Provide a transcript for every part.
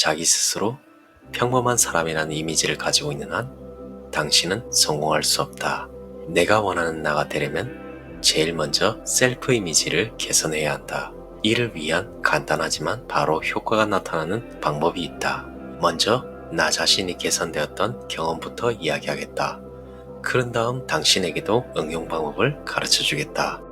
자기 스스로 평범한 사람이라는 이미지를 가지고 있는 한 당신은 성공할 수 없다. 내가 원하는 나가 되려면 제일 먼저 셀프 이미지를 개선해야 한다. 이를 위한 간단하지만 바로 효과가 나타나는 방법이 있다. 먼저 나 자신이 개선되었던 경험부터 이야기하겠다. 그런 다음 당신에게도 응용 방법을 가르쳐 주겠다.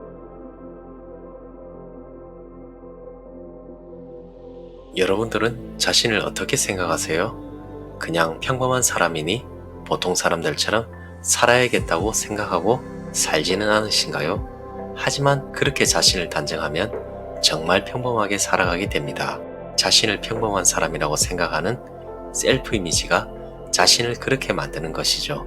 여러분들은 자신을 어떻게 생각하세요? 그냥 평범한 사람이니 보통 사람들처럼 살아야겠다고 생각하고 살지는 않으신가요? 하지만 그렇게 자신을 단정하면 정말 평범하게 살아가게 됩니다. 자신을 평범한 사람이라고 생각하는 셀프 이미지가 자신을 그렇게 만드는 것이죠.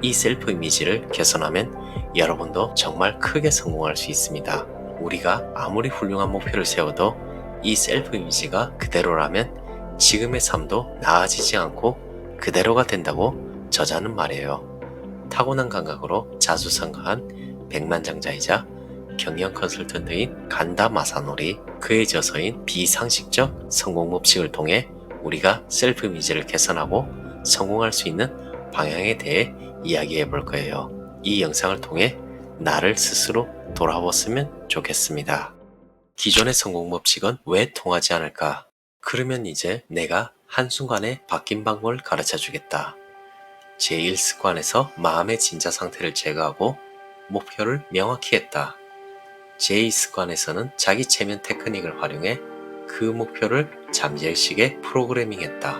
이 셀프 이미지를 개선하면 여러분도 정말 크게 성공할 수 있습니다. 우리가 아무리 훌륭한 목표를 세워도 이 셀프 이미지가 그대로라면 지금의 삶도 나아지지 않고 그대로가 된다고 저자는 말해요. 타고난 감각으로 자수성가한 백만장자이자 경영 컨설턴트인 간다 마사노리, 그의 저서인 비상식적 성공 법칙을 통해 우리가 셀프 이미지를 개선하고 성공할 수 있는 방향에 대해 이야기해 볼 거예요. 이 영상을 통해 나를 스스로 돌아보았으면 좋겠습니다. 기존의 성공 법칙은 왜 통하지 않을까? 그러면 이제 내가 한순간에 바뀐 방법을 가르쳐 주겠다. 제1습관에서 마음의 진짜 상태를 제거하고 목표를 명확히 했다. 제2습관에서는 자기 체면 테크닉을 활용해 그 목표를 잠재의식에 프로그래밍했다.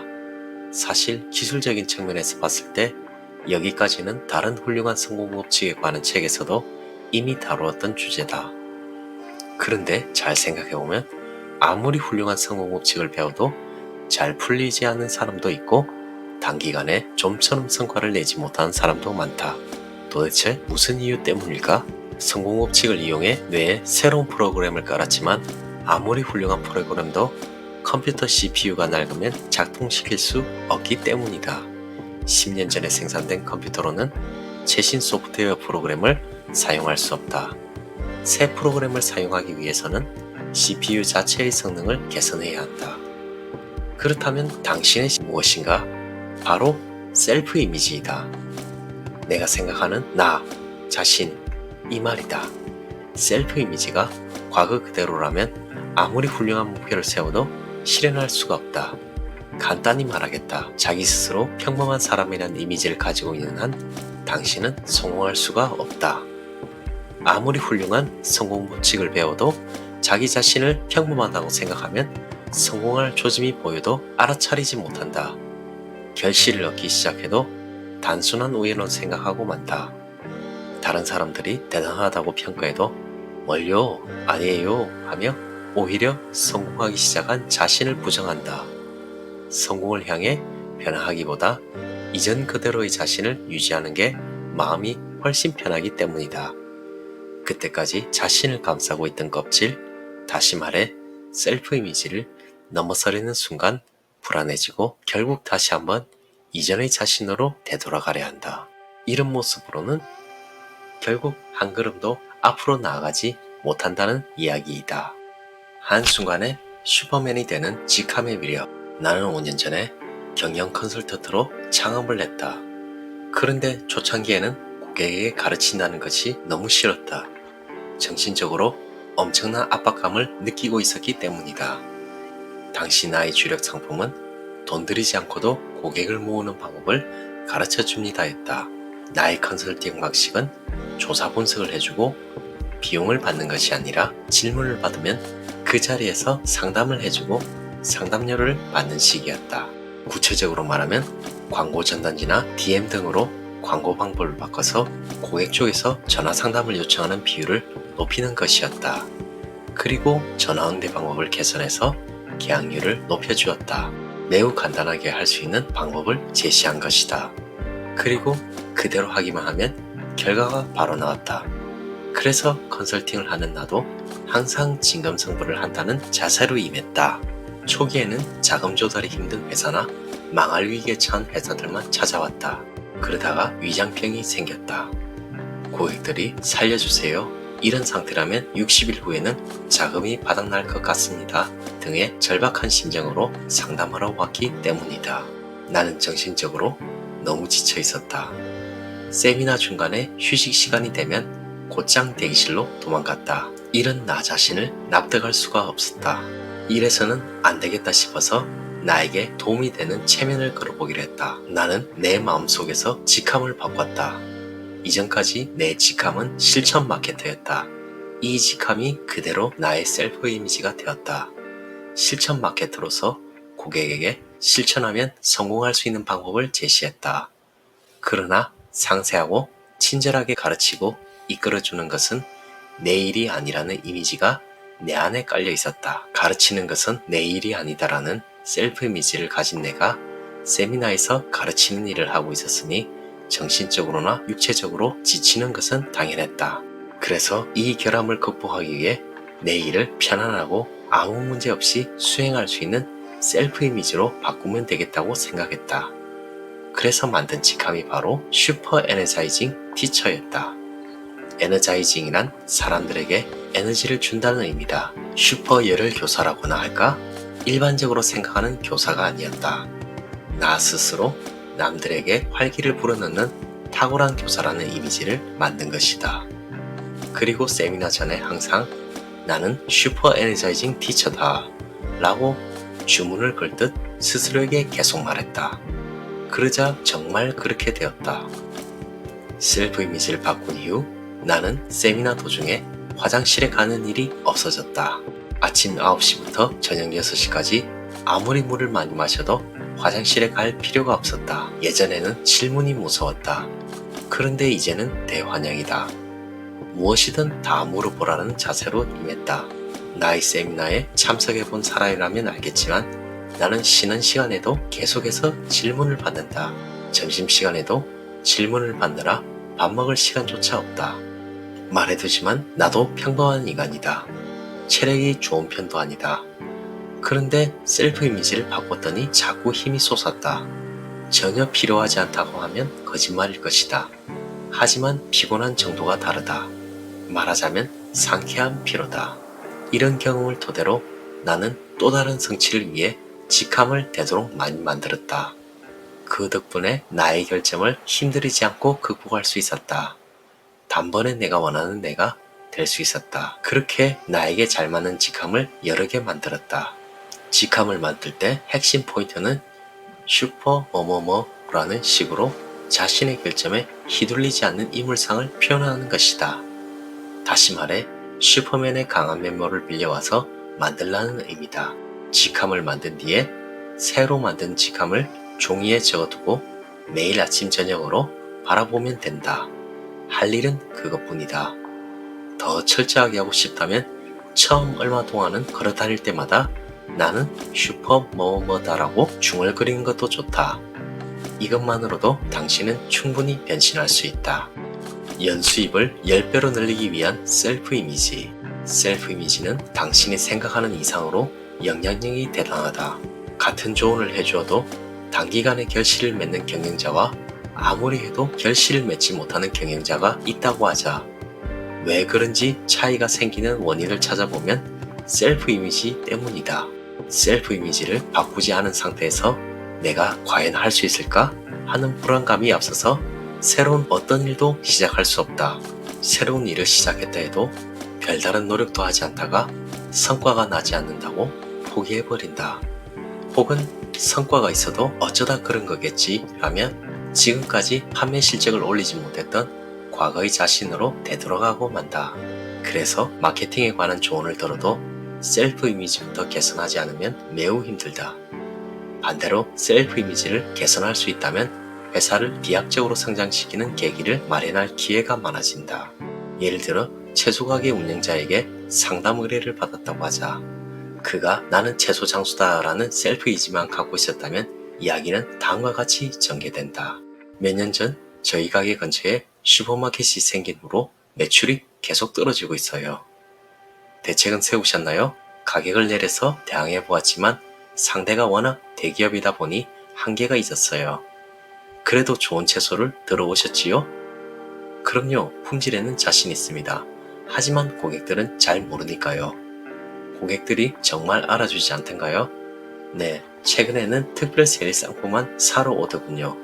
사실 기술적인 측면에서 봤을 때 여기까지는 다른 훌륭한 성공 법칙에 관한 책에서도 이미 다루었던 주제다. 그런데 잘 생각해보면 아무리 훌륭한 성공 법칙을 배워도 잘 풀리지 않는 사람도 있고 단기간에 좀처럼 성과를 내지 못하는 사람도 많다. 도대체 무슨 이유 때문일까? 성공 법칙을 이용해 뇌에 새로운 프로그램을 깔았지만 아무리 훌륭한 프로그램도 컴퓨터 CPU가 낡으면 작동시킬 수 없기 때문이다. 10년 전에 생산된 컴퓨터로는 최신 소프트웨어 프로그램을 사용할 수 없다. 새 프로그램을 사용하기 위해서는 CPU 자체의 성능을 개선해야 한다. 그렇다면 당신의 무엇인가? 바로 셀프 이미지이다. 내가 생각하는 나, 자신, 이 말이다. 셀프 이미지가 과거 그대로라면 아무리 훌륭한 목표를 세워도 실현할 수가 없다. 간단히 말하겠다. 자기 스스로 평범한 사람이라는 이미지를 가지고 있는 한 당신은 성공할 수가 없다. 아무리 훌륭한 성공 법칙을 배워도 자기 자신을 평범하다고 생각하면 성공할 조짐이 보여도 알아차리지 못한다. 결실을 얻기 시작해도 단순한 우연으로 생각하고 만다. 다른 사람들이 대단하다고 평가해도 뭘요? 아니에요? 하며 오히려 성공하기 시작한 자신을 부정한다. 성공을 향해 변화하기보다 이전 그대로의 자신을 유지하는 게 마음이 훨씬 편하기 때문이다. 그때까지 자신을 감싸고 있던 껍질, 다시 말해 셀프 이미지를 넘어서려는 순간 불안해지고 결국 다시 한번 이전의 자신으로 되돌아가려 한다. 이런 모습으로는 결국 한 걸음도 앞으로 나아가지 못한다는 이야기이다. 한순간에 슈퍼맨이 되는 직함의 위력. 나는 5년 전에 경영 컨설턴트로 창업을 했다. 그런데 초창기에는 고객에게 가르친다는 것이 너무 싫었다. 정신적으로 엄청난 압박감을 느끼고 있었기 때문이다. 당시 나의 주력 상품은 돈 들이지 않고도 고객을 모으는 방법을 가르쳐 줍니다 했다. 나의 컨설팅 방식은 조사 분석을 해주고 비용을 받는 것이 아니라 질문을 받으면 그 자리에서 상담을 해주고 상담료를 받는 식이었다. 구체적으로 말하면 광고 전단지나 DM 등으로 광고 방법을 바꿔서 고객 쪽에서 전화 상담을 요청하는 비율을 높이는 것이었다. 그리고 전화 응대 방법을 개선해서 계약률을 높여주었다. 매우 간단하게 할 수 있는 방법을 제시한 것이다. 그리고 그대로 하기만 하면 결과가 바로 나왔다. 그래서 컨설팅을 하는 나도 항상 진검승부를 한다는 자세로 임했다. 초기에는 자금 조달이 힘든 회사나 망할 위기에 처한 회사들만 찾아왔다. 그러다가 위장병이 생겼다. 고객들이 살려주세요. 이런 상태라면 60일 후에는 자금이 바닥날 것 같습니다 등의 절박한 심정으로 상담하러 왔기 때문이다. 나는 정신적으로 너무 지쳐 있었다. 세미나 중간에 휴식 시간이 되면 곧장 대기실로 도망갔다. 이런 나 자신을 납득할 수가 없었다. 이래서는 안 되겠다 싶어서 나에게 도움이 되는 체면을 걸어보기로 했다. 나는 내 마음속에서 직함을 바꿨다. 이전까지 내 직함은 실천 마케터였다. 이 직함이 그대로 나의 셀프 이미지가 되었다. 실천 마케터로서 고객에게 실천하면 성공할 수 있는 방법을 제시했다. 그러나 상세하고 친절하게 가르치고 이끌어주는 것은 내 일이 아니라는 이미지가 내 안에 깔려 있었다. 가르치는 것은 내 일이 아니다라는 셀프 이미지를 가진 내가 세미나에서 가르치는 일을 하고 있었으니 정신적으로나 육체적으로 지치는 것은 당연했다. 그래서 이 결함을 극복하기 위해 내 일을 편안하고 아무 문제 없이 수행할 수 있는 셀프 이미지로 바꾸면 되겠다고 생각했다. 그래서 만든 직함이 바로 슈퍼 에너자이징 티처였다. 에너자이징이란 사람들에게 에너지를 준다는 의미다. 슈퍼 열혈 교사라고나 할까? 일반적으로 생각하는 교사가 아니었다. 나 스스로 남들에게 활기를 불어넣는 탁월한 교사라는 이미지를 만든 것이다. 그리고 세미나 전에 항상 나는 슈퍼 에너자이징 티처다 라고 주문을 걸듯 스스로에게 계속 말했다. 그러자 정말 그렇게 되었다. 셀프 이미지를 바꾼 이후 나는 세미나 도중에 화장실에 가는 일이 없어졌다. 아침 9시부터 저녁 6시까지 아무리 물을 많이 마셔도 화장실에 갈 필요가 없었다. 예전에는 질문이 무서웠다. 그런데 이제는 대환영이다. 무엇이든 다 물어보라는 자세로 임했다. 나의 세미나에 참석해본 사람이라면 알겠지만 나는 쉬는 시간에도 계속해서 질문을 받는다. 점심시간에도 질문을 받느라 밥 먹을 시간조차 없다. 말해두지만 나도 평범한 인간이다. 체력이 좋은 편도 아니다. 그런데 셀프 이미지를 바꿨더니 자꾸 힘이 솟았다. 전혀 필요하지 않다고 하면 거짓말일 것이다. 하지만 피곤한 정도가 다르다. 말하자면 상쾌한 피로다. 이런 경험을 토대로 나는 또 다른 성취를 위해 직함을 되도록 많이 만들었다. 그 덕분에 나의 결점을 힘들이지 않고 극복할 수 있었다. 단번에 내가 원하는 내가 될 수 있었다. 그렇게 나에게 잘 맞는 직함을 여러 개 만들었다. 직함을 만들 때 핵심 포인트는 슈퍼 뭐뭐뭐라는 식으로 자신의 결점에 휘둘리지 않는 인물상을 표현하는 것이다. 다시 말해 슈퍼맨의 강한 면모를 빌려와서 만들라는 의미다. 직함을 만든 뒤에 새로 만든 직함을 종이에 적어두고 매일 아침 저녁으로 바라보면 된다. 할 일은 그것뿐이다. 더 철저하게 하고 싶다면 처음 얼마 동안은 걸어 다닐 때마다 나는 슈퍼 뭐뭐다라고 중얼거리는 것도 좋다. 이것만으로도 당신은 충분히 변신할 수 있다. 연수입을 10배로 늘리기 위한 셀프 이미지. 셀프 이미지는 당신이 생각하는 이상으로 영향력이 대단하다. 같은 조언을 해주어도 단기간에 결실을 맺는 경영자와 아무리 해도 결실을 맺지 못하는 경영자가 있다고 하자. 왜 그런지 차이가 생기는 원인을 찾아보면 셀프 이미지 때문이다. 셀프 이미지를 바꾸지 않은 상태에서 내가 과연 할 수 있을까 하는 불안감이 앞서서 새로운 어떤 일도 시작할 수 없다. 새로운 일을 시작했다 해도 별다른 노력도 하지 않다가 성과가 나지 않는다고 포기해버린다. 혹은 성과가 있어도 어쩌다 그런 거겠지 라며 지금까지 판매 실적을 올리지 못했던 과거의 자신으로 되돌아가고 만다. 그래서 마케팅에 관한 조언을 들어도 셀프 이미지부터 개선하지 않으면 매우 힘들다. 반대로 셀프 이미지를 개선할 수 있다면 회사를 비약적으로 성장시키는 계기를 마련할 기회가 많아진다. 예를 들어 채소가게 운영자에게 상담 의뢰를 받았다고 하자. 그가 나는 채소 장수다라는 셀프 이미지만 갖고 있었다면 이야기는 다음과 같이 전개된다. 몇 년 전 저희 가게 근처에 슈퍼마켓이 생긴 후로 매출이 계속 떨어지고 있어요. 대책은 세우셨나요? 가격을 내려서 대항해 보았지만 상대가 워낙 대기업이다 보니 한계가 있었어요. 그래도 좋은 채소를 들어오셨지요? 그럼요, 품질에는 자신 있습니다. 하지만 고객들은 잘 모르니까요. 고객들이 정말 알아주지 않던가요? 네, 최근에는 특별 세일 상품만 사러 오더군요.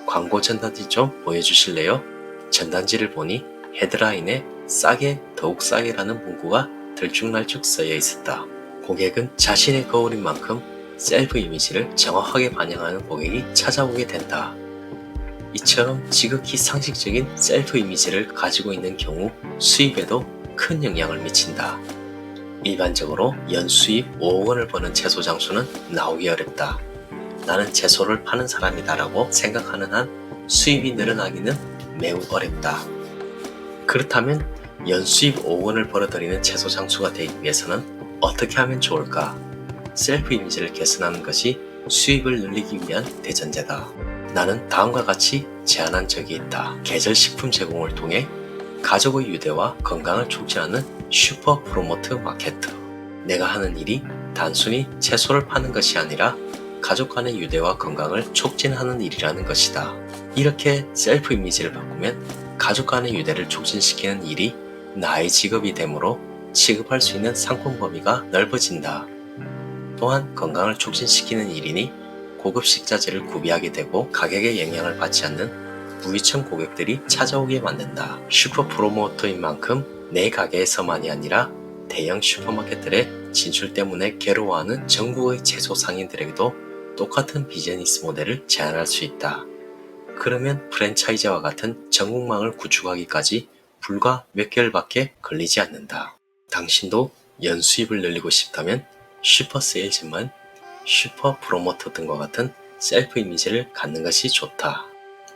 광고 전단지 좀 보여주실래요? 전단지를 보니 헤드라인에 싸게 더욱 싸게라는 문구가 들쭉날쭉 쓰여 있었다. 고객은 자신의 거울인 만큼 셀프 이미지를 정확하게 반영하는 고객이 찾아오게 된다. 이처럼 지극히 상식적인 셀프 이미지를 가지고 있는 경우 수입에도 큰 영향을 미친다. 일반적으로 연수입 5억 원을 버는 채소 장수는 나오기 어렵다. 나는 채소를 파는 사람이다 라고 생각하는 한 수입이 늘어나기는 매우 어렵다. 그렇다면 연수입 5억 원을 벌어들이는 채소 장수가 되기 위해서는 어떻게 하면 좋을까? 셀프 이미지를 개선하는 것이 수입을 늘리기 위한 대전제다. 나는 다음과 같이 제안한 적이 있다. 계절식품 제공을 통해 가족의 유대와 건강을 촉진하는 슈퍼 프로모트 마케트. 내가 하는 일이 단순히 채소를 파는 것이 아니라 가족 간의 유대와 건강을 촉진하는 일이라는 것이다. 이렇게 셀프 이미지를 바꾸면 가족 간의 유대를 촉진시키는 일이 나의 직업이 되므로 취급할 수 있는 상품 범위가 넓어진다. 또한 건강을 촉진시키는 일이니 고급 식자재를 구비하게 되고 가격에 영향을 받지 않는 무이청 고객들이 찾아오게 만든다. 슈퍼 프로모터인 만큼 내 가게에서만이 아니라 대형 슈퍼마켓들의 진출 때문에 괴로워하는 전국의 채소 상인들에게도 똑같은 비즈니스 모델을 제안할 수 있다. 그러면 프랜차이즈와 같은 전국망을 구축하기까지 불과 몇 개월밖에 걸리지 않는다. 당신도 연수입을 늘리고 싶다면 슈퍼 세일즈만, 슈퍼 프로모터 등과 같은 셀프 이미지를 갖는 것이 좋다.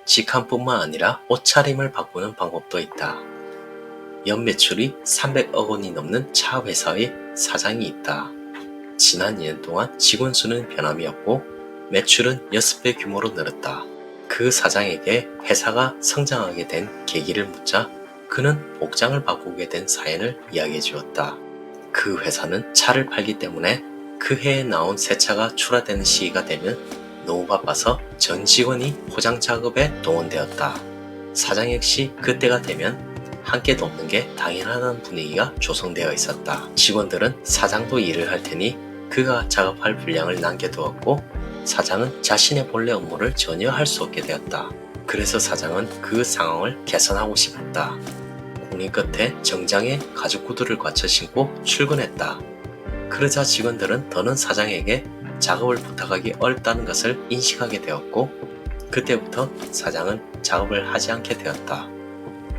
직함뿐만 아니라 옷차림을 바꾸는 방법도 있다. 연 매출이 300억 원이 넘는 차 회사의 사장이 있다. 지난 2년 동안 직원 수는 변함이 없고 매출은 6배 규모로 늘었다. 그 사장에게 회사가 성장하게 된 계기를 묻자 그는 복장을 바꾸게 된 사연을 이야기해 주었다. 그 회사는 차를 팔기 때문에 그 해에 나온 새 차가 출하되는 시기가 되면 너무 바빠서 전 직원이 포장 작업에 동원되었다. 사장 역시 그때가 되면 함께 돕는 게 당연하다는 분위기가 조성되어 있었다. 직원들은 사장도 일을 할 테니 그가 작업할 분량을 남겨두었고 사장은 자신의 본래 업무를 전혀 할 수 없게 되었다. 그래서 사장은 그 상황을 개선하고 싶었다. 고민 끝에 정장에 가죽 구두를 갖춰 신고 출근했다. 그러자 직원들은 더는 사장에게 작업을 부탁하기 어렵다는 것을 인식하게 되었고 그때부터 사장은 작업을 하지 않게 되었다.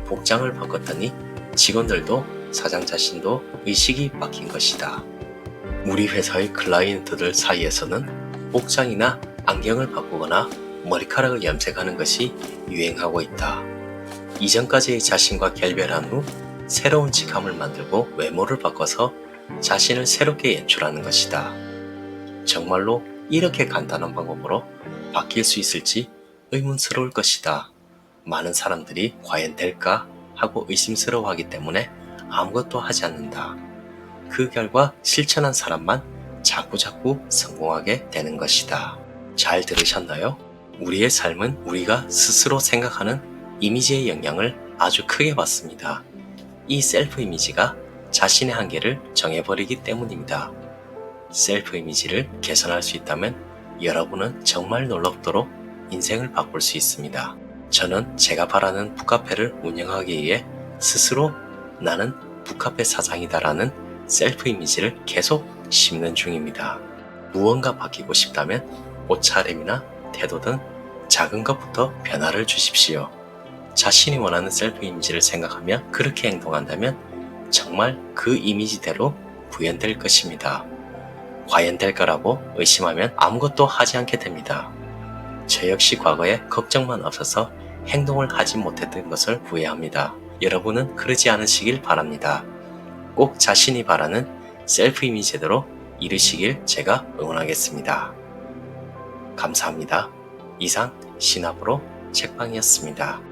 복장을 바꿨더니 직원들도 사장 자신도 의식이 바뀐 것이다. 우리 회사의 클라이언트들 사이에서는 복장이나 안경을 바꾸거나 머리카락을 염색하는 것이 유행하고 있다. 이전까지의 자신과 결별한 후 새로운 직함을 만들고 외모를 바꿔서 자신을 새롭게 연출하는 것이다. 정말로 이렇게 간단한 방법으로 바뀔 수 있을지 의문스러울 것이다. 많은 사람들이 과연 될까 하고 의심스러워하기 때문에 아무것도 하지 않는다. 그 결과 실천한 사람만 자꾸자꾸 성공하게 되는 것이다. 잘 들으셨나요? 우리의 삶은 우리가 스스로 생각하는 이미지의 영향을 아주 크게 받습니다. 이 셀프 이미지가 자신의 한계를 정해버리기 때문입니다. 셀프 이미지를 개선할 수 있다면 여러분은 정말 놀랍도록 인생을 바꿀 수 있습니다. 저는 제가 바라는 북카페를 운영하기 위해 스스로 나는 북카페 사장이다라는 셀프 이미지를 계속 심는 중입니다. 무언가 바뀌고 싶다면 옷차림이나 태도 등 작은 것부터 변화를 주십시오. 자신이 원하는 셀프 이미지를 생각하며 그렇게 행동한다면 정말 그 이미지대로 구현될 것입니다. 과연 될 거라고 의심하면 아무것도 하지 않게 됩니다. 저 역시 과거에 걱정만 앞서서 행동을 하지 못했던 것을 후회합니다. 여러분은 그러지 않으시길 바랍니다. 꼭 자신이 바라는 셀프 이미지대로 이루시길 제가 응원하겠습니다. 감사합니다. 이상 신압으로 책방이었습니다.